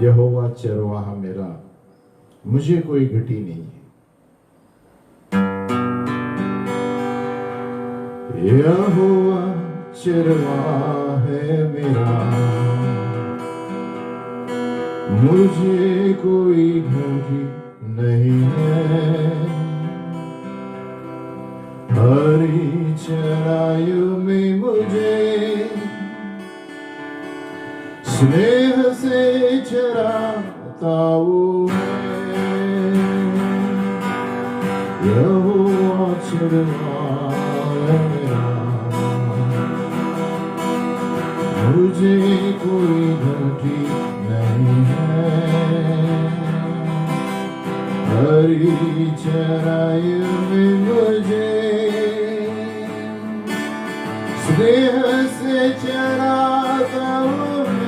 यहोवा चरवाहा मेरा, मुझे कोई घटी नहीं है। यहोवा चरवाहा है मेरा, मुझे कोई घटी नहीं है। हरी चराइयों में मुझे स्नेह से चराता वो है। यहोवा चरवाहा मेरा, मुझे कोई घटी नहीं है। हरी चराइयों में मुझे स्नेह से चराता वो है।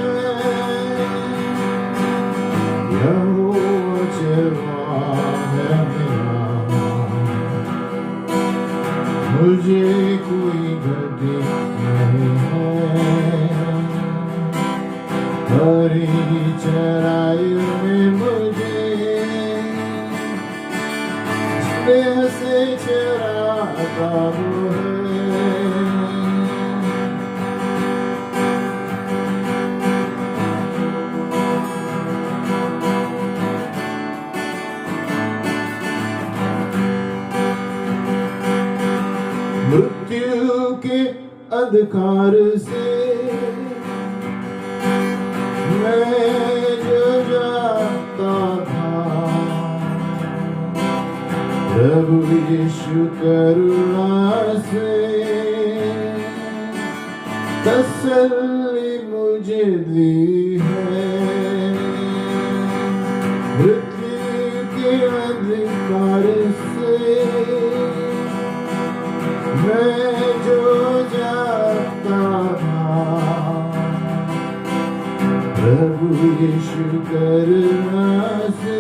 यहोवा चरवाहा मेरा, मुझे कोई घटी नहीं है। हरी चराइयों में मुझे स्नेह से चराता वो है। मृत्यु के अंधकार से मैं जो जाता था, प्रभु यीशु करुणा से तसल्ली मुझे दी है। मृत्यु के अंधकार से मैं जो जाता था, प्रभु यीशु करुणा से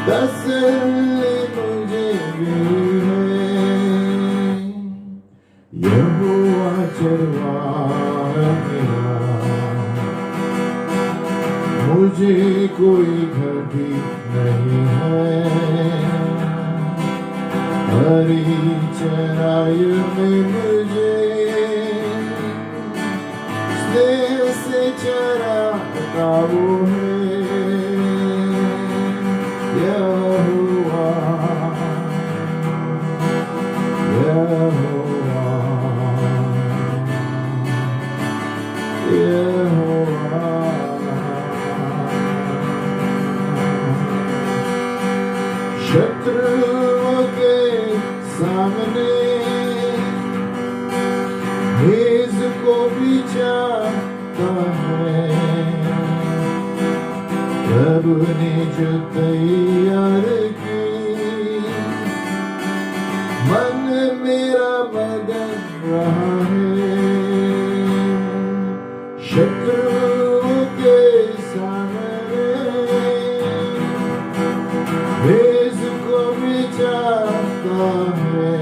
तसल्ली मुझे दी है। यहोवा चरवाहा मेरा, मुझे कोई घटी नहीं है। हरी चराइयों में मुझे स्नेह से चराता वो है। यहोवा यहोवा यहोवा, शत्रुओं के सामने मेज को बिछाता है। प्रभु ने जो तैयार की, मन मेरा मगन रहा है। शत्रुओं के सामने मेज को बिछाता है।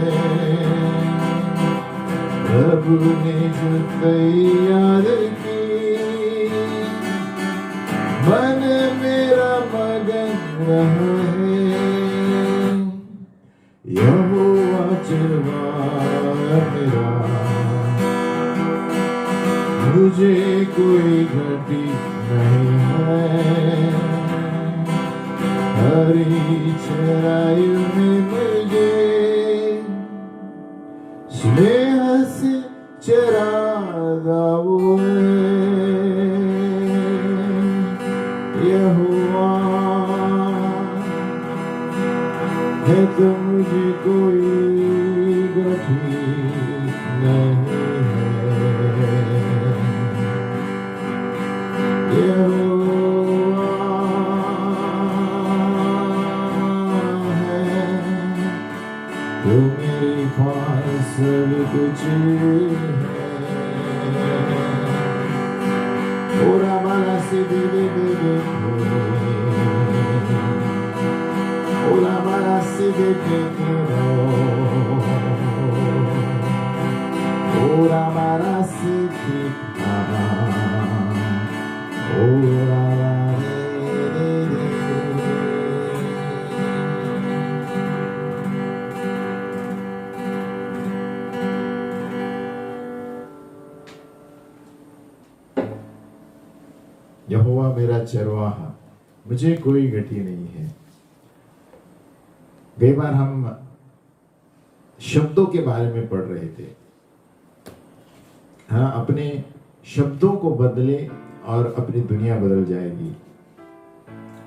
प्रभु ने जो तैयार की, मन मेरा मगन रहा है। यहोवा चरवाहा मेरा, मुझे कोई घटी नहीं है। हरी चराइयों में मुझे स्नेह से चराता वो है। यहोवा है तो मुझे कोई घटी नहीं है। यहोवा है तो मेरे पास सब कुछ है। ओरा माला से दे दे दे दे, ओरा माला से दे दे दे, ओरा माला से दे दे। ओ रा रा रे रे रे। यहोवा मेरा चरवाहा, मुझे कोई घटी नहीं है। कई बार हम शब्दों के बारे में पढ़ रहे थे। हाँ, अपने शब्दों को बदले और अपनी दुनिया बदल जाएगी।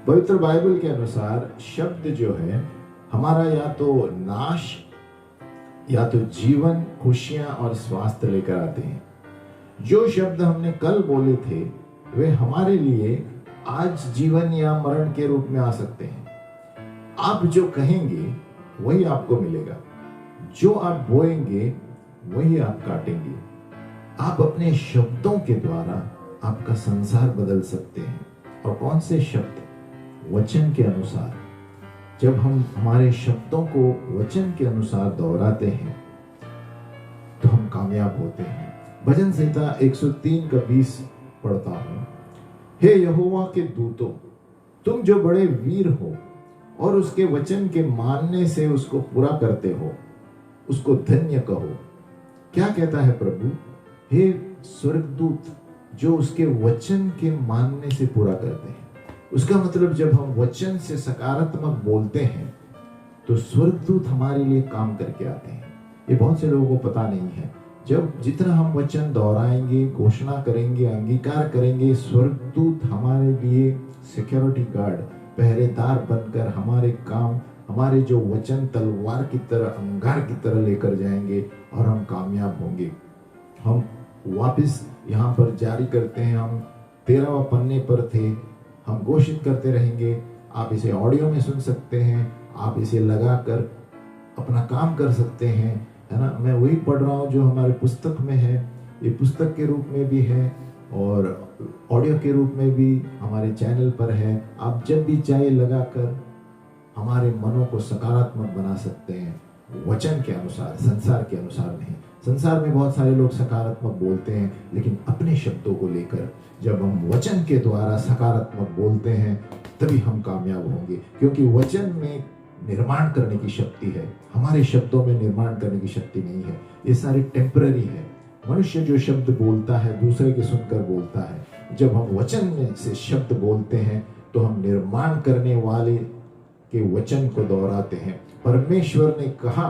पवित्र बाइबल के अनुसार शब्द जो है हमारा या तो नाश या तो जीवन, खुशियां और स्वास्थ्य लेकर आते हैं। जो शब्द हमने कल बोले थे वे हमारे लिए आज जीवन या मरण के रूप में आ सकते हैं। आप जो कहेंगे वही आपको मिलेगा, जो आप बोएंगे वही आप काटेंगे। आप अपने शब्दों के द्वारा आपका संसार बदल सकते हैं। और कौन से शब्द? वचन के अनुसार। जब हम हमारे शब्दों को वचन के अनुसार दोहराते हैं तो हम कामयाब होते हैं। भजन संहिता 103 का 20 पढ़ता हूं। हे यहोवा के दूतों, तुम जो बड़े वीर हो और उसके वचन के मानने से उसको पूरा करते हो, उसको धन्य कहो। क्या कहता है प्रभु? हे स्वर्गदूत जो उसके वचन के मानने से पूरा करते हैं। उसका मतलब जब हम वचन से सकारात्मक बोलते हैं तो स्वर्गदूत हमारे लिए काम करके आते हैं। ये बहुत से लोगों को पता नहीं है। जब जितना हम वचन दोहराएंगे, घोषणा करेंगे, अंगीकार करेंगे, स्वर्गदूत हमारे लिए सिक्योरिटी गार्ड, पहरेदार बनकर हमारे काम, हमारे जो वचन तलवार की तरह, अंगार की तरह लेकर जाएंगे और हम कामयाब होंगे। हम वापस यहाँ पर जारी करते हैं। हम 13वां पन्ने पर थे। हम घोषित करते रहेंगे। आप इसे ऑडियो में सुन सकते हैं, आप इसे लगाकर अपना काम कर सकते हैं, है ना। मैं वही पढ़ रहा हूँ जो हमारे पुस्तक में है। ये पुस्तक के रूप में भी है और ऑडियो के रूप में भी हमारे चैनल पर है। आप जब भी चाहे लगाकर हमारे मनों को सकारात्मक बना सकते हैं, वचन के अनुसार, संसार के अनुसार नहीं। संसार में बहुत सारे लोग सकारात्मक बोलते हैं, लेकिन अपने शब्दों को लेकर जब हम वचन के द्वारा सकारात्मक बोलते हैं तभी हम कामयाब होंगे। क्योंकि वचन में निर्माण करने की शक्ति है, हमारे शब्दों में निर्माण करने की शक्ति नहीं है। ये सारी टेम्पररी है। मनुष्य जो शब्द बोलता है दूसरे के सुनकर बोलता है। जब हम वचन में से शब्द बोलते हैं तो हम निर्माण करने वाले के वचन को दोहराते हैं। परमेश्वर ने कहा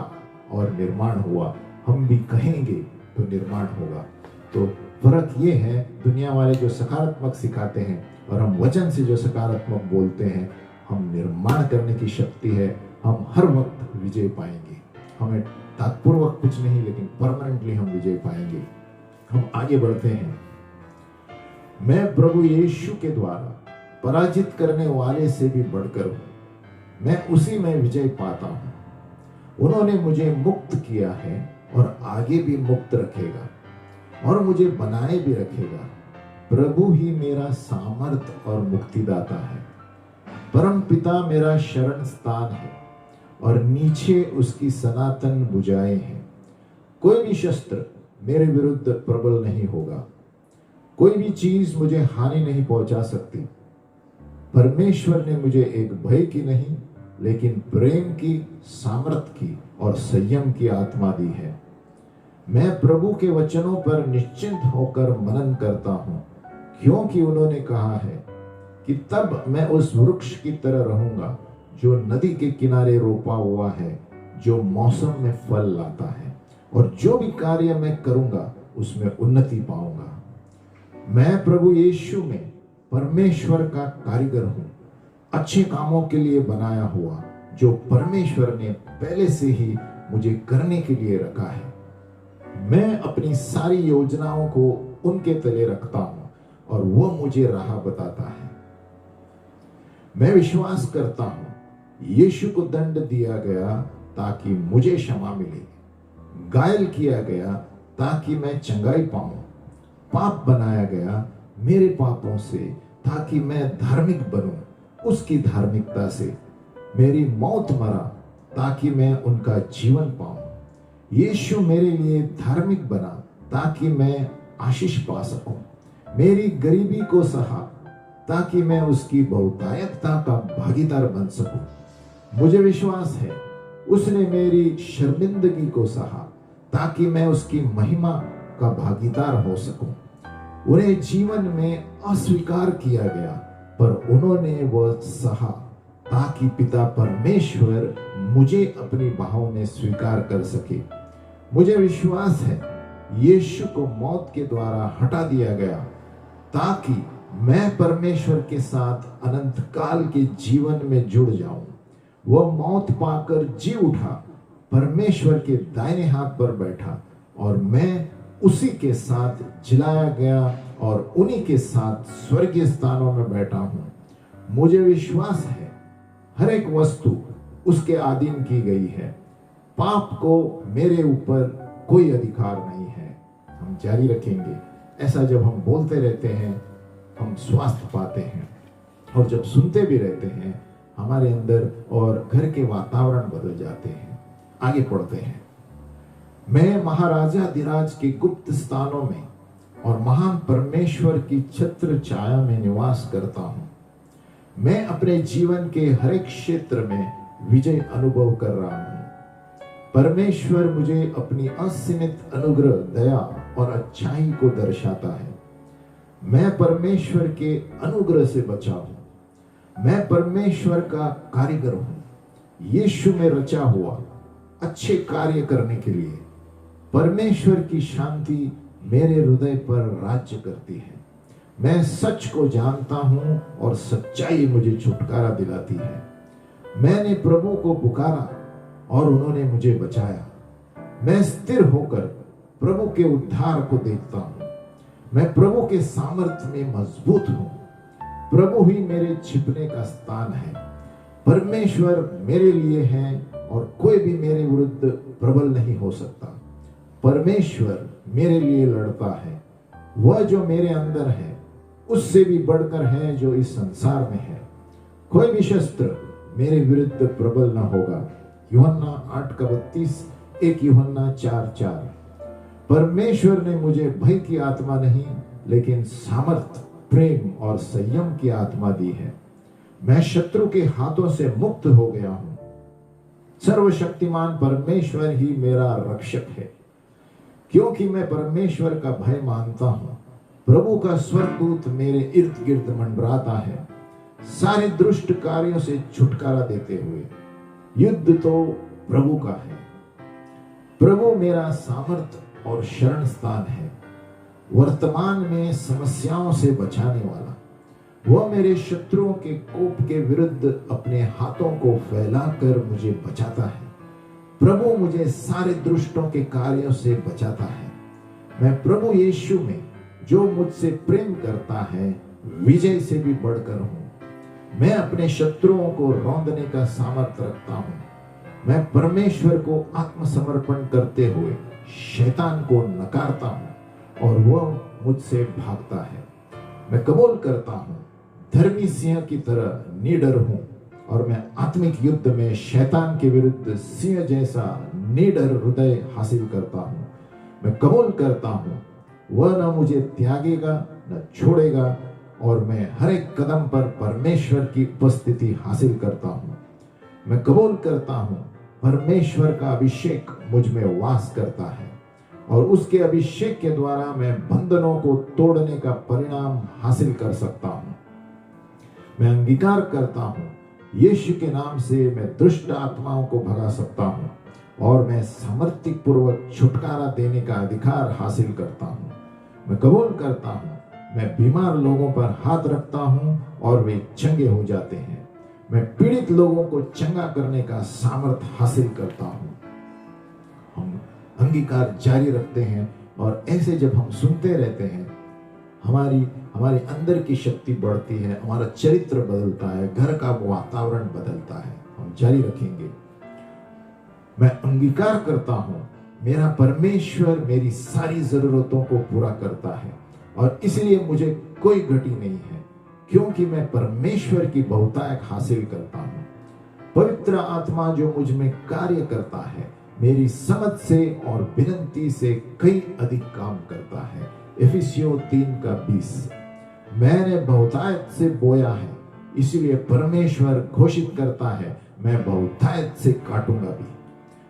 और निर्माण हुआ, हम भी कहेंगे तो निर्माण होगा। तो फर्क ये है, दुनिया वाले जो सकारात्मक सिखाते हैं और हम वचन से जो सकारात्मक बोलते हैं, हम निर्माण करने की शक्ति है। हम हर वक्त विजय पाएंगे। हमें तात्पूर्वक कुछ नहीं, लेकिन परमानेंटली हम विजय पाएंगे। हम आगे बढ़ते हैं। मैं प्रभु यीशु के द्वारा पराजित करने वाले से भी बढ़कर हूं। मैं उसी में विजय पाता हूं। उन्होंने मुझे मुक्त किया है और आगे भी मुक्त रखेगा और मुझे बनाए भी रखेगा। प्रभु ही मेरा सामर्थ और मुक्तिदाता है। परम पिता मेरा शरण स्थान है और नीचे उसकी सनातन भुजाएं हैं। कोई भी शस्त्र मेरे विरुद्ध प्रबल नहीं होगा। कोई भी चीज मुझे हानि नहीं पहुंचा सकती। परमेश्वर ने मुझे एक भय की नहीं, लेकिन प्रेम की, सामर्थ की और संयम की आत्मा दी है। मैं प्रभु के वचनों पर निश्चिंत होकर मनन करता हूं, क्योंकि उन्होंने कहा है कि तब मैं उस वृक्ष की तरह रहूंगा जो नदी के किनारे रोपा हुआ है, जो मौसम में फल लाता है, और जो भी कार्य मैं करूंगा उसमें उन्नति पाऊंगा। मैं प्रभु यीशु में परमेश्वर का कारीगर हूं, अच्छे कामों के लिए बनाया हुआ, जो परमेश्वर ने पहले से ही मुझे करने के लिए रखा है। मैं अपनी सारी योजनाओं को उनके तले रखता हूं और वो मुझे राह बताता है। मैं विश्वास करता हूं यीशु को दंड दिया गया ताकि मुझे क्षमा मिले, घायल किया गया ताकि मैं चंगाई पाऊं, पाप बनाया गया मेरे पापों से ताकि मैं धार्मिक बनूं उसकी धार्मिकता से, मेरी मौत मरा ताकि मैं उनका जीवन पाऊं। यीशु मेरे लिए धार्मिक बना ताकि मैं आशीष पा सकूं। मेरी गरीबी को सहा ताकि मैं उसकी बहुतायतता का भागीदार बन सकूं। मुझे विश्वास है उसने मेरी शर्मिंदगी को सहा ताकि मैं उसकी महिमा का भागीदार हो सकूं। उन्हें जीवन में अस्वीकार किया गया पर उन्होंने वह सहा ताकि पिता परमेश्वर मुझे अपनी बाहों में स्वीकार कर सके। मुझे विश्वास है यीशु को मौत के द्वारा हटा दिया गया ताकि मैं परमेश्वर के साथ अनंत काल के जीवन में जुड़ जाऊं। वह मौत पाकर जी उठा, परमेश्वर के दाहिने हाथ पर बैठा और मैं उसी के साथ जिलाया गया और उन्हीं के साथ स्वर्गीय स्थानों में बैठा हूं। मुझे विश्वास है हर एक वस्तु उसके अधीन की गई है। पाप को मेरे ऊपर कोई अधिकार नहीं है। हम जारी रखेंगे। ऐसा जब हम बोलते रहते हैं हम स्वास्थ्य पाते हैं, और जब सुनते भी रहते हैं हमारे अंदर और घर के वातावरण बदल जाते हैं। आगे पढ़ते हैं। मैं महाराजाधिराज के गुप्त स्थानों में और महान परमेश्वर की छत्र छाया में निवास करता हूं। मैं अपने जीवन के हर एक क्षेत्र में विजय अनुभव कर रहा हूं। परमेश्वर मुझे अपनी असीमित अनुग्रह, दया और अच्छाई को दर्शाता है। मैं परमेश्वर के अनुग्रह से बचा हूं। मैं परमेश्वर का कारीगर हूं, यीशु में रचा हुआ अच्छे कार्य करने के लिए। परमेश्वर की शांति मेरे हृदय पर राज्य करती है। मैं सच को जानता हूं और सच्चाई मुझे छुटकारा दिलाती है। मैंने प्रभु को पुकारा और उन्होंने मुझे बचाया। मैं स्थिर होकर प्रभु के उद्धार को देखता हूं। मैं प्रभु के सामर्थ्य में मजबूत हूं। प्रभु ही मेरे छिपने का स्थान है। परमेश्वर मेरे लिए है और कोई भी मेरे विरुद्ध प्रबल नहीं हो सकता। परमेश्वर मेरे लिए लड़ता है। वह जो मेरे अंदर है उससे भी बढ़कर है जो इस संसार में है। कोई भी शस्त्र मेरे विरुद्ध प्रबल न होगा। यूहन्ना 8:32, 1 यूहन्ना 4:4। परमेश्वर ने मुझे भय की आत्मा नहीं लेकिन सामर्थ, प्रेम और संयम की आत्मा दी है। मैं शत्रु के हाथों से मुक्त हो गया हूं। सर्वशक्तिमान परमेश्वर ही मेरा रक्षक है। क्योंकि मैं परमेश्वर का भय मानता हूं, प्रभु का स्वर्गदूत मेरे इर्द गिर्द मंडराता है, सारे दुष्ट कार्यों से छुटकारा देते हुए। युद्ध तो प्रभु का है। प्रभु मेरा सामर्थ और शरण स्थान है, वर्तमान में समस्याओं से बचाने वाला। वह मेरे शत्रुओं के कोप के विरुद्ध अपने हाथों को फैलाकर मुझे बचाता है। प्रभु मुझे सारे दुष्टों के कार्यों से बचाता है। मैं प्रभु यीशु में जो मुझसे प्रेम करता है विजय से भी बढ़कर हूं। मैं अपने शत्रुओं को रौंदने का सामर्थ्य रखता हूं। मैं परमेश्वर को आत्मसमर्पण करते हुए शैतान को नकारता हूं और वह मुझसे भागता है। मैं कबूल करता हूं धर्मी सिंह की तरह निडर हूं और मैं आत्मिक युद्ध में शैतान के विरुद्ध सिंह जैसा निडर हृदय हासिल करता हूं। मैं कबूल करता हूं वह न मुझे त्यागेगा न छोड़ेगा और मैं हर एक कदम पर परमेश्वर की उपस्थिति हासिल करता हूं। मैं कबूल करता हूं परमेश्वर का अभिषेक मुझ में वास करता है और उसके अभिषेक के द्वारा मैं बंधनों को तोड़ने का परिणाम हासिल कर सकता हूं। मैं अंगीकार करता हूं यीशु के नाम से मैं दुष्ट आत्माओं को भगा सकता हूं और मैं सामर्थ्य पूर्वक छुटकारा देने का अधिकार हासिल करता हूं। मैं कबूल करता हूं मैं बीमार लोगों पर हाथ रखता हूं और वे चंगे हो जाते हैं। मैं पीड़ित लोगों को चंगा करने का सामर्थ्य हासिल करता हूं। हम अंगीकार जारी रखते हैं और ऐसे जब हम सुनते रहते हैं हमारी अंदर की शक्ति बढ़ती है, हमारा चरित्र बदलता है, घर का वातावरण बदलता है। हम जारी रखेंगे। मैं अंगीकार करता हूं मेरा परमेश्वर मेरी सारी जरूरतों को पूरा करता है और इसलिए मुझे कोई घटी नहीं है क्योंकि मैं परमेश्वर की बहुतायत हासिल करता हूं। पवित्र आत्मा जो मुझ में कार्य करता है मेरी समझ से और विनती से कई अधिक काम करता है। इफिसियों 3:20। मैंने बहुतायत से बोया है, इसीलिए परमेश्वर घोषित करता है, मैं बहुतायत से काटूंगा भी।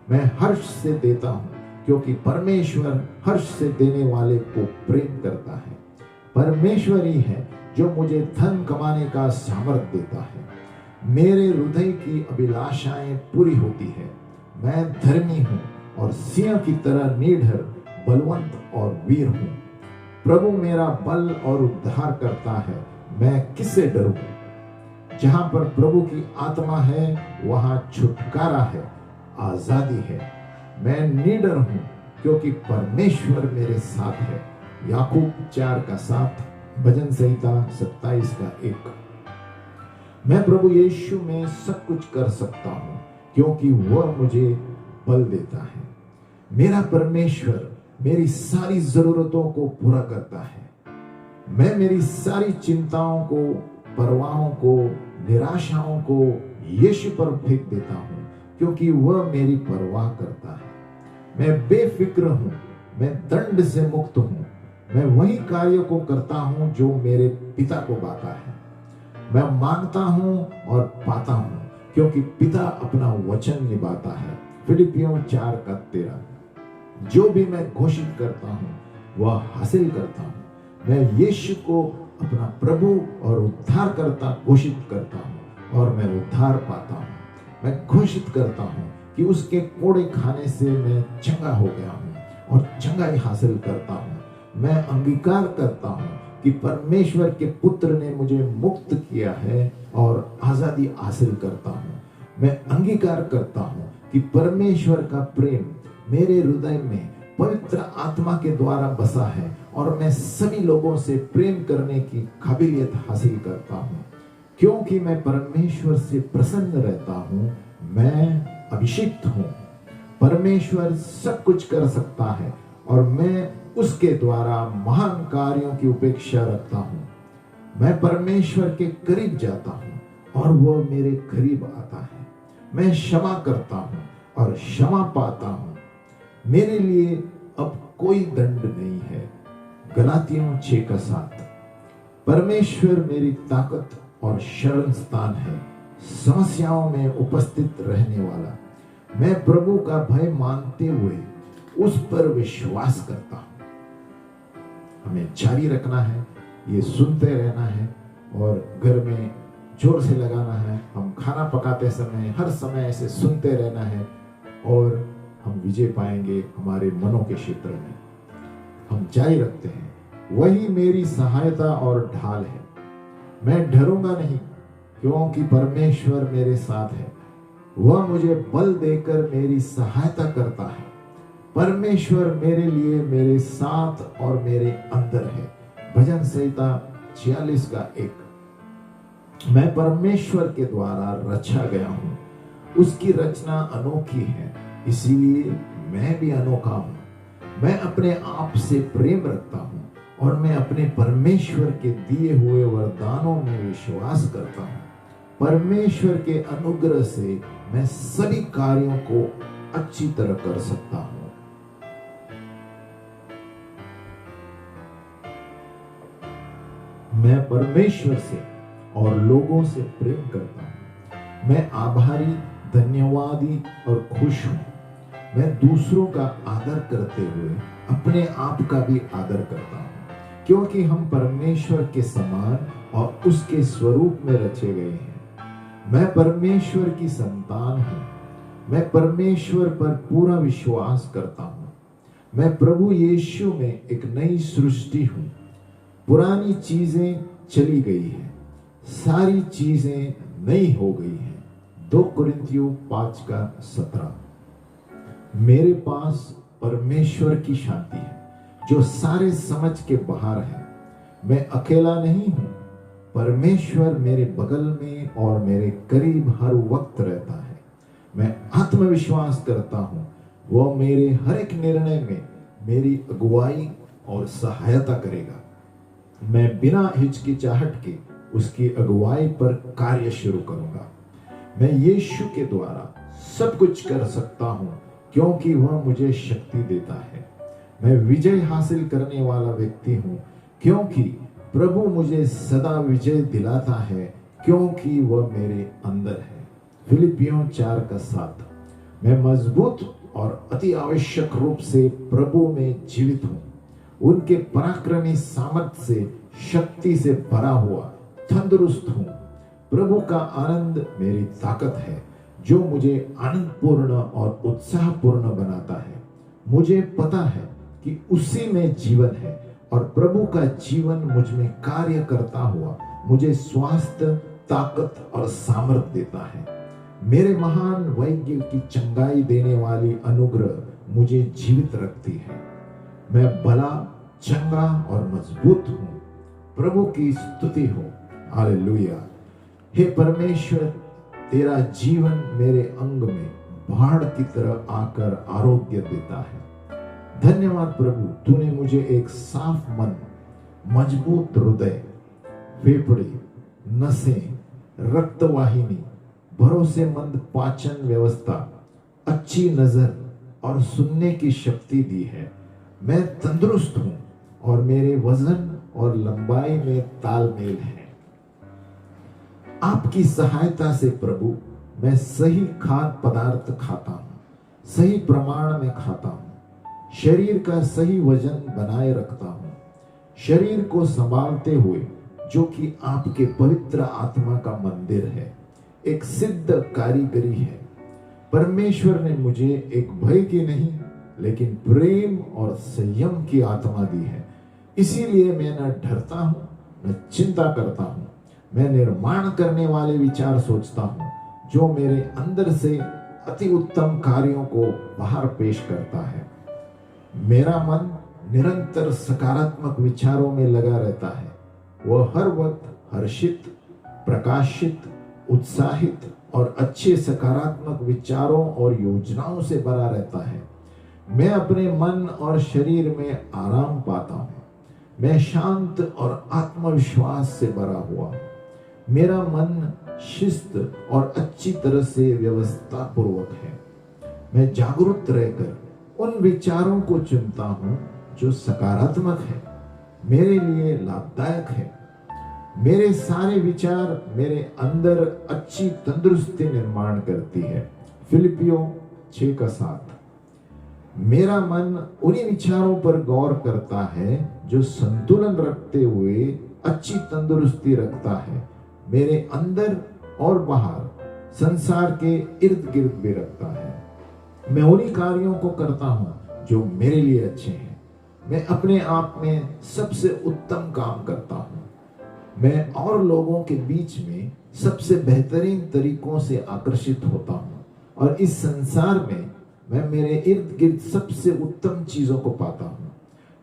मैं हर्ष से देता हूं, क्योंकि परमेश्वर हर्ष से देने वाले को प्रेम करता है। परमेश्वर ही है जो मुझे धन कमाने का सामर्थ्य देता है। मेरे हृदय की अभिलाषाएं पूरी होती है। मैं धर्मी हूं और सिंह की तरह निडर, बलवंत और वीर हूं। प्रभु मेरा बल और उद्धार करता है, मैं किससे डरूं? जहां पर प्रभु की आत्मा है वहां छुटकारा है, आजादी है। मैं निडर हूं क्योंकि परमेश्वर मेरे साथ है। याकूब 4:7, भजन संहिता 27:1। मैं प्रभु यीशु में सब कुछ कर सकता हूं क्योंकि वह मुझे बल देता है। मेरा परमेश्वर मेरी सारी जरूरतों को पूरा करता है। मैं मेरी सारी चिंताओं को, परवाहों को, निराशाओं को यीशु पर फेंक देता हूं क्योंकि वह मेरी परवाह करता है। मैं बेफिक्र हूं, मैं दंड से मुक्त हूं। मैं वही कार्यों को करता हूं जो मेरे पिता को बाता है। मैं मांगता हूं और पाता हूं क्योंकि पिता अपना वचन निभाता है। फिलिपियों 4:13। जो भी मैं घोषित करता हूं वह हासिल करता हूं। मैं यीशु को अपना प्रभु और उद्धारकर्ता घोषित करता हूं और मैं उद्धार पाता हूं। मैं घोषित करता हूं कि उसके कोड़े खाने से मैं चंगा हो गया हूं और चंगाई हासिल करता हूं। मैं अंगीकार करता हूं कि परमेश्वर के पुत्र ने मुझे मुक्त किया है और आजादी हासिल करता हूं। मैं अंगीकार करता हूं कि परमेश्वर का प्रेम मेरे हृदय में पवित्र आत्मा के द्वारा बसा है और मैं सभी लोगों से प्रेम करने की काबिलियत हासिल करता हूं। क्योंकि मैं परमेश्वर से प्रसन्न रहता हूं, मैं अभिषिक्त हूं। परमेश्वर सब कुछ कर सकता है और मैं उसके द्वारा महान कार्यों की उपेक्षा रखता हूं। मैं परमेश्वर के करीब जाता हूं और वह मेरे करीब आता है। मैं क्षमा करता हूं और क्षमा पाता हूं। मेरे लिए अब कोई दंड नहीं है। गलातियों 6:7। परमेश्वर मेरी ताकत और शरण स्थान है, समस्याओं में उपस्थित रहने वाला। मैं प्रभु का भय मानते हुए उस पर विश्वास करता हूं। हमें जारी रखना है, ये सुनते रहना है और घर में जोर से लगाना है। हम खाना पकाते समय हर समय ऐसे सुनते रहना है और हम विजय पाएंगे हमारे मनों के क्षेत्र में। हम जारी रखते हैं, वही मेरी सहायता और ढाल है। मैं डरूंगा नहीं क्योंकि परमेश्वर मेरे साथ है। वह मुझे बल देकर मेरी सहायता करता है। परमेश्वर मेरे लिए मेरे साथ और मेरे अंदर है। भजन संहिता 46:1। मैं परमेश्वर के द्वारा रचा गया हूं। उसकी रचना अनोखी है, इसीलिए मैं भी अनोखा हूं। मैं अपने आप से प्रेम रखता हूं और मैं अपने परमेश्वर के दिए हुए वरदानों में विश्वास करता हूं। परमेश्वर के अनुग्रह से मैं सभी कार्यों को अच्छी तरह कर सकता हूं। मैं परमेश्वर से और लोगों से प्रेम करता हूं। मैं आभारी, धन्यवादी और खुश हूं। मैं दूसरों का आदर करते हुए अपने आप का भी आदर करता हूं, क्योंकि हम परमेश्वर के समान और उसके स्वरूप में रचे गए हैं। मैं परमेश्वर की संतान हूं। मैं परमेश्वर पर पूरा विश्वास करता हूं। मैं प्रभु यीशु में एक नई सृष्टि हूं। पुरानी चीजें चली गई हैं, सारी चीजें नई हो गई हैं। 2 कुरिन्थियों 5:17। मेरे पास परमेश्वर की शांति है जो सारे समझ के बाहर है। मैं अकेला नहीं हूं। परमेश्वर मेरे बगल में और मेरे करीब हर वक्त रहता है। मैं आत्मविश्वास करता हूं वह मेरे हर एक निर्णय में मेरी अगुवाई और सहायता करेगा। मैं बिना हिचकिचाहट के उसकी अगुवाई पर कार्य शुरू करूंगा। मैं यीशु के द्वारा सब कुछ कर सकता हूं क्योंकि वह मुझे शक्ति देता है। मैं विजय हासिल करने वाला व्यक्ति हूं क्योंकि प्रभु मुझे सदा विजय दिलाता है क्योंकि वह मेरे अंदर है। फिलिपियों 4:7। मैं मजबूत और अति आवश्यक रूप से प्रभु में जीवित हूँ। उनके पराक्रमी सामर्थ्य से शक्ति से भरा हुआ तंदुरुस्त हूँ। प्रभु का आनंद मेरी ताकत है जो मुझे आनंदपूर्ण और उत्साहपूर्ण बनाता है। मुझे पता है कि उसी में जीवन है और प्रभु का जीवन मुझ में कार्य करता हुआ मुझे स्वास्थ्य, ताकत और सामर्थ्य देता है। मेरे महान वैज्ञ की चंगाई देने वाली अनुग्रह मुझे जीवित रखती है। मैं भला, चंगा और मजबूत हूँ। प्रभु की स्तुति हो। हालेलुया। हे परमेश्वर, तेरा जीवन मेरे अंग में बाढ़ की तरह आकर आरोग्य देता है। धन्यवाद प्रभु, तूने मुझे एक साफ मन, मजबूत हृदय, फेफड़े, नसें, रक्तवाहिनी, भरोसेमंद पाचन व्यवस्था, अच्छी नजर और सुनने की शक्ति दी है। मैं तंदुरुस्त हूं और मेरे वजन और लंबाई में तालमेल है। आपकी सहायता से प्रभु मैं सही खाद्य पदार्थ खाता हूं, सही प्रमाण में खाता हूं, शरीर का सही वजन बनाए रखता हूं, शरीर को संभालते हुए जो कि आपके पवित्र आत्मा का मंदिर है, एक सिद्ध कारीगरी है। परमेश्वर ने मुझे एक भय की नहीं लेकिन प्रेम और संयम की आत्मा दी है। इसीलिए मैं न डरता हूं न चिंता करता हूं। मैं निर्माण करने वाले विचार सोचता हूं जो मेरे अंदर से अति उत्तम कार्यों को बाहर पेश करता है। मेरा मन निरंतर सकारात्मक विचारों में लगा रहता है। वह हर वक्त हर्षित, प्रकाशित, उत्साहित और अच्छे सकारात्मक विचारों और योजनाओं से भरा रहता है। मैं अपने मन और शरीर में आराम पाता हूँ। मैं शांत और आत्मविश्वास से भरा हुआ हूँ। मेरा मन शिस्त और अच्छी तरह से व्यवस्था पूर्वक है। मैं जागरूक रहकर उन विचारों को चुनता हूँ जो सकारात्मक है, मेरे लिए लाभदायक है। मेरे सारे विचार मेरे अंदर अच्छी तंदुरुस्ती निर्माण करती है। फिलिपियों 6:7। मेरा मन उन्हीं विचारों पर गौर करता है जो संतुलन रखते हुए अच्छी तंदुरुस्ती रखता है, मेरे अंदर और बाहर, संसार के इर्द गिर्द भी रखता है। मैं उन्हीं कार्यों को करता हूं जो मेरे लिए अच्छे हैं। मैं अपने आप में सबसे उत्तम काम करता हूं। मैं और लोगों के बीच में सबसे बेहतरीन तरीकों से आकर्षित होता हूं और इस संसार में मैं मेरे इर्द गिर्द सबसे उत्तम चीजों को पाता हूं।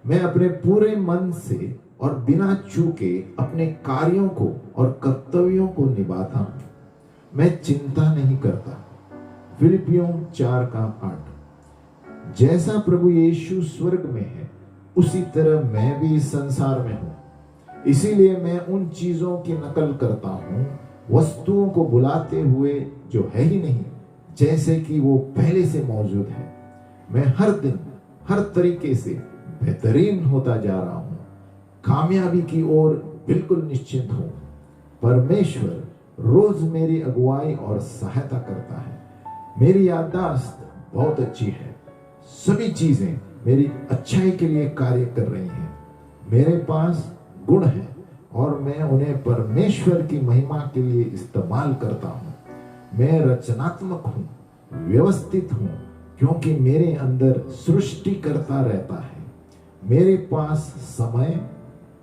मैं अपने पूरे मन से और बिना चूके अपने कार्यों को और कर्तव्यों को निभाता हूं। मैं चिंता नहीं करता। फिलिपियों 4:8। जैसा प्रभु यीशु स्वर्ग में है उसी तरह मैं भी इस संसार में हूं। इसीलिए मैं उन चीजों की नकल करता हूं, वस्तुओं को बुलाते हुए जो है ही नहीं, जैसे कि वो पहले से मौजूद है। मैं हर दिन हर तरीके से बेहतरीन होता जा रहा हूं। कामयाबी की ओर बिल्कुल निश्चित हूं। परमेश्वर रोज मेरी अगुवाई और सहायता करता है। मेरी याददाश्त बहुत अच्छी है। सभी चीजें मेरी अच्छाई के लिए कार्य कर रही हैं। मेरे पास गुण है और मैं उन्हें परमेश्वर की महिमा के लिए इस्तेमाल करता हूं। मैं रचनात्मक हूं, व्यवस्थित हूं, क्योंकि मेरे अंदर सृष्टि करता रहता है। मेरे पास समय,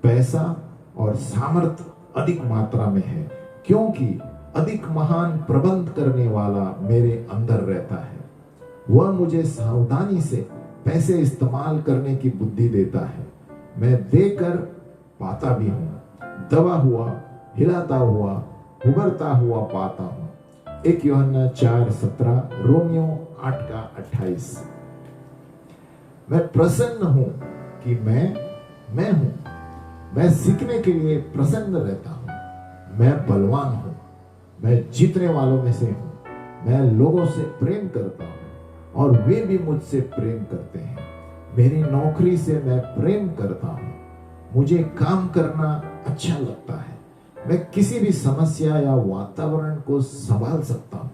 पैसा और सामर्थ्य अधिक मात्रा में है, क्योंकि अधिक महान प्रबंध करने वाला मेरे अंदर रहता है। वह मुझे सावधानी से पैसे इस्तेमाल करने की बुद्धि देता है। मैं देकर पाता भी हूं, दबा हुआ, हिलाता हुआ, उभरता हुआ पाता हूं। 1 यूहन्ना 4:17, रोमियो 8:28। मैं प्रसन्न हूं कि मैं हूं। मैं सीखने के लिए प्रसन्न रहता हूं। मैं बलवान हूं। मैं जीतने वालों में से हूं। मैं लोगों से प्रेम करता हूं और वे भी मुझसे प्रेम करते हैं। मेरी नौकरी से मैं प्रेम करता हूं। मुझे काम करना अच्छा लगता है। मैं किसी भी समस्या या वातावरण को संभाल सकता हूँ।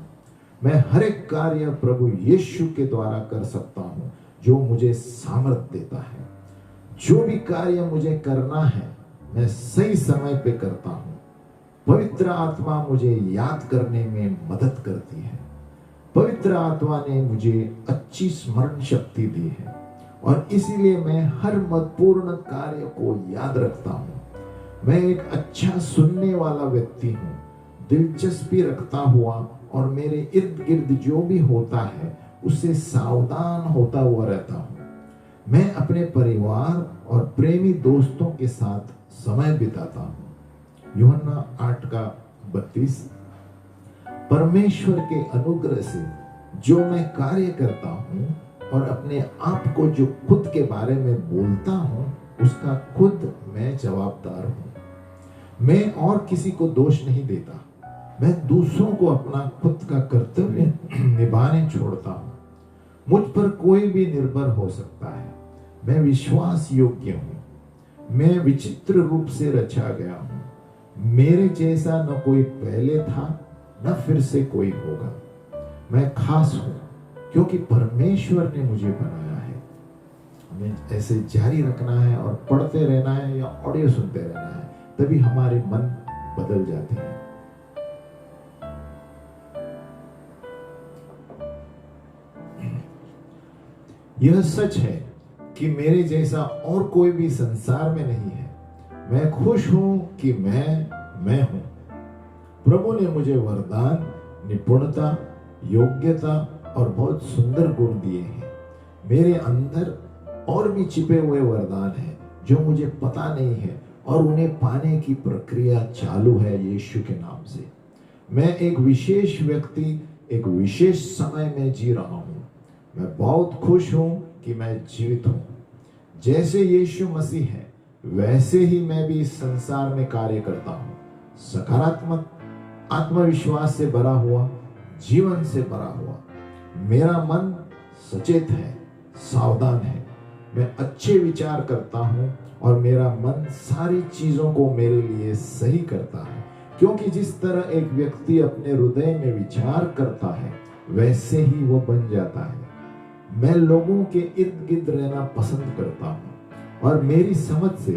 मैं हर एक कार्य प्रभु यीशु के द्वारा कर सकता हूँ जो मुझे सामर्थ देता है। जो भी कार्य मुझे करना है मैं सही समय पे करता हूँ। पवित्र आत्मा मुझे याद करने में मदद करती है। पवित्र आत्मा ने मुझे अच्छी स्मरण शक्ति दी है और इसीलिए मैं हर महत्वपूर्ण कार्य को याद रखता हूँ। मैं एक अच्छा सुनने वाला व्यक्ति हूँ, दिलचस्पी रखता हुआ और मेरे इर्द गिर्द जो भी होता है उससे सावधान होता हुआ रहता हूँ। मैं अपने परिवार और प्रेमी दोस्तों के साथ समय बिताता हूँ। यूहन्ना 8:32। परमेश्वर के अनुग्रह से जो मैं कार्य करता हूँ और अपने आप को जो खुद के बारे में बोलता हूँ उसका खुद मैं जवाबदार हूँ। मैं और किसी को दोष नहीं देता। मैं दूसरों को अपना खुद का कर्तव्य निभाने छोड़ता हूँ। मुझ पर कोई भी निर्भर हो सकता है। मैं विश्वास योग्य हूँ। मैं विचित्र रूप से रचा गया हूँ। मेरे जैसा न कोई पहले था न फिर से कोई होगा। मैं खास हूँ क्योंकि परमेश्वर ने मुझे बनाया है। हमें ऐसे जारी रखना है और पढ़ते रहना है या ऑडियो सुनते रहना है, तभी हमारे मन बदल जाते हैं। यह सच है कि मेरे जैसा और कोई भी संसार में नहीं है। मैं खुश हूं कि मैं हूं। प्रभु ने मुझे वरदान, निपुणता, योग्यता और बहुत सुंदर गुण दिए हैं। मेरे अंदर और भी छिपे हुए वरदान हैं जो मुझे पता नहीं है और उन्हें पाने की प्रक्रिया चालू है यीशु के नाम से। मैं एक विशेष व्यक्ति एक विशेष समय में जी रहा हूँ। मैं बहुत खुश हूँ कि मैं जीवित हूँ। जैसे यीशु मसीह है वैसे ही मैं भी इस संसार में कार्य करता हूँ। सकारात्मक, आत्मविश्वास से भरा हुआ, जीवन से भरा हुआ। मेरा मन सचेत है, सावधान है। मैं अच्छे विचार करता हूँ और मेरा मन सारी चीजों को मेरे लिए सही करता है, क्योंकि जिस तरह एक व्यक्ति अपने हृदय में विचार करता है वैसे ही वो बन जाता है। मैं लोगों के इर्द गिर्द रहना पसंद करता हूँ और मेरी समझ से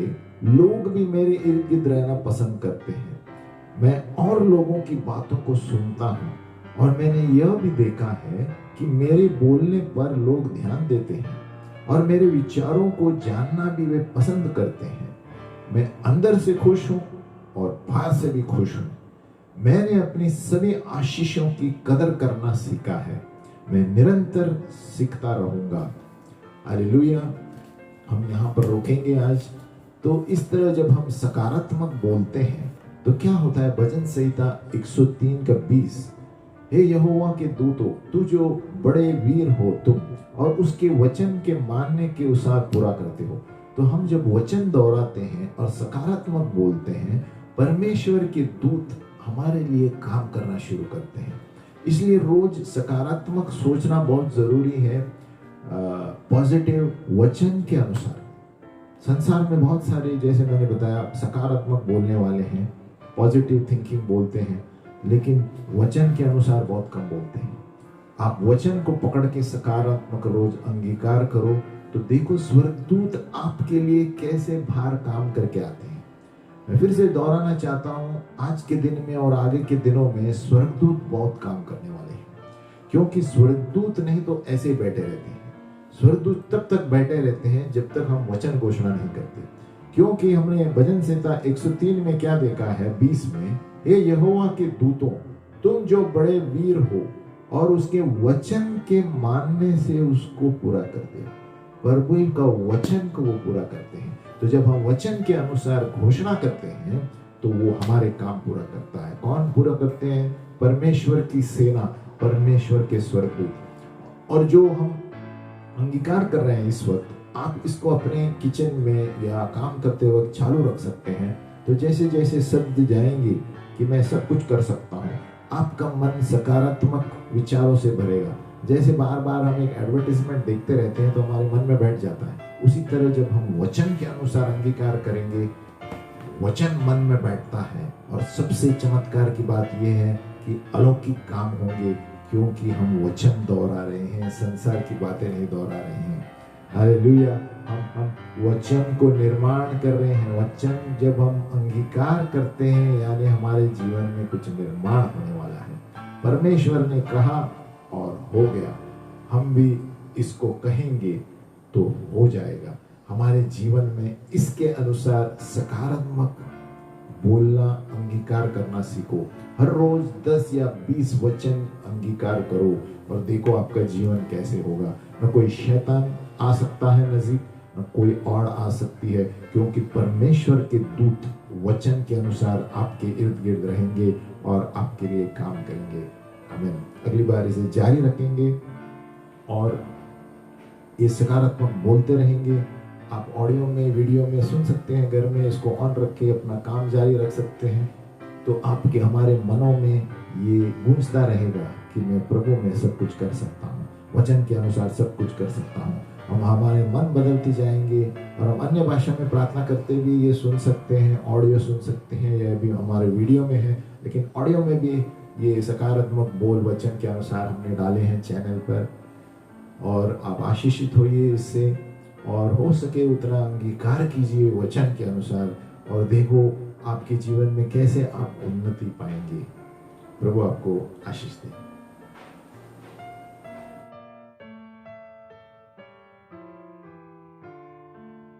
लोग भी मेरे इर्द गिर्द रहना पसंद करते हैं। मैं और लोगों की बातों को सुनता हूँ और मैंने यह भी देखा है कि मेरे बोलने पर लोग ध्यान देते हैं और मेरे विचारों को जानना भी वे पसंद करते हैं। मैं अंदर से खुश हूँ और बाहर से भी खुश हूँ। मैंने अपनी सभी आशीषों की कदर करना सीखा है। मैं निरंतर सीखता रहूंगा। हालेलुया। हम यहाँ पर रोकेंगे आज। तो इस तरह जब हम सकारात्मक बोलते हैं तो क्या होता है? भजन संहिता 103:20, हे यहोवा के दूतों, तू जो बड़े वीर हो तुम और उसके वचन के मानने के अनुसार पूरा करते हो। तो हम जब वचन दोहराते हैं और सकारात्मक बोलते हैं, परमेश्वर के दूत हमारे लिए काम करना शुरू करते हैं। इसलिए रोज सकारात्मक सोचना बहुत जरूरी है। पॉजिटिव वचन के अनुसार संसार में बहुत सारे, जैसे मैंने बताया, सकारात्मक बोलने वाले हैं, पॉजिटिव थिंकिंग बोलते हैं, लेकिन वचन के अनुसार बहुत कम बोलते हैं। आप वचन को पकड़ के सकारात्मक रोज अंगीकार करो तो देखो स्वर्गदूत आपके लिए कैसे बाहर काम करके आते हैं। मैं फिर से दोहराना चाहता हूँ, आज के दिन में और आगे के दिनों में स्वर्गदूत बहुत काम करने वाले हैं, क्योंकि स्वर्गदूत नहीं तो ऐसे बैठे रहते हैं। स्वर्गदूत तब तक बैठे रहते हैं जब तक हम वचन घोषणा नहीं करते, क्योंकि हमने भजन संहिता 103 में क्या देखा है 20 में, हे यहोवा के दूतों, तुम जो बड़े वीर हो और उसके वचन के मानने से उसको पूरा करते हो। प्रभु का वचन को वो पूरा करते हैं। तो जब हम वचन के अनुसार घोषणा करते हैं तो वो हमारे काम पूरा करता है। कौन पूरा करते हैं? परमेश्वर की सेना, परमेश्वर के स्वर्गदूत। और जो हम अंगीकार कर रहे हैं इस वक्त, आप इसको अपने किचन में या काम करते वक्त चालू रख सकते हैं। तो जैसे जैसे शब्द जाएंगे कि मैं सब कुछ कर सकता हूँ, आपका मन सकारात्मक विचारों से भरेगा। जैसे बार बार हम एक एडवर्टाइजमेंट देखते रहते हैं तो हमारे मन में बैठ जाता है, उसी तरह जब हम वचन के अनुसार अंगीकार करेंगे, वचन मन में बैठता है। और सबसे चमत्कार की बात यह है कि अलौकिक काम होंगे, क्योंकि हम वचन दोहरा रहे हैं, संसार की बातें नहीं दोहरा रहे हैं। हालेलुया। हम वचन को निर्माण कर रहे हैं। वचन जब हम अंगीकार करते हैं, यानी हमारे जीवन में कुछ निर्माण होने वाला है। परमेश्वर ने कहा और हो गया, हम भी इसको कहेंगे तो हो जाएगा। हमारे जीवन में इसके अनुसार सकारात्मक बोलना, अंगीकार करना सीखो। हर रोज 10 या 20 वचन अंगीकार करो और देखो आपका जीवन कैसे होगा। न कोई शैतान आ सकता है नजीक, न कोई और आ सकती है, क्योंकि परमेश्वर के दूत वचन के अनुसार आपके इर्द गिर्द रहेंगे और आपके लिए काम करेंगे। आमीन। अगली बार इसे जारी रखेंगे और ये सकारात्मक बोलते रहेंगे। आप ऑडियो में, वीडियो में सुन सकते हैं, घर में इसको ऑन रख के अपना काम जारी रख सकते हैं। तो आपके हमारे मनों में ये गूंजता रहेगा कि मैं प्रभु में सब कुछ कर सकता हूँ, वचन के अनुसार सब कुछ कर सकता हूँ। हमारे मन बदलते जाएंगे और हम अन्य भाषा में प्रार्थना करते भी ये सुन सकते हैं, ऑडियो सुन सकते हैं। यह भी हमारे वीडियो में है, लेकिन ऑडियो में भी ये सकारात्मक बोल वचन के अनुसार हमने डाले हैं चैनल पर। और आप आशीषित होइए इससे, और हो सके उतना अंगीकार कीजिए वचन के अनुसार, और देखो आपके जीवन में कैसे आप उन्नति पाएंगे। प्रभु आपको आशीष दे।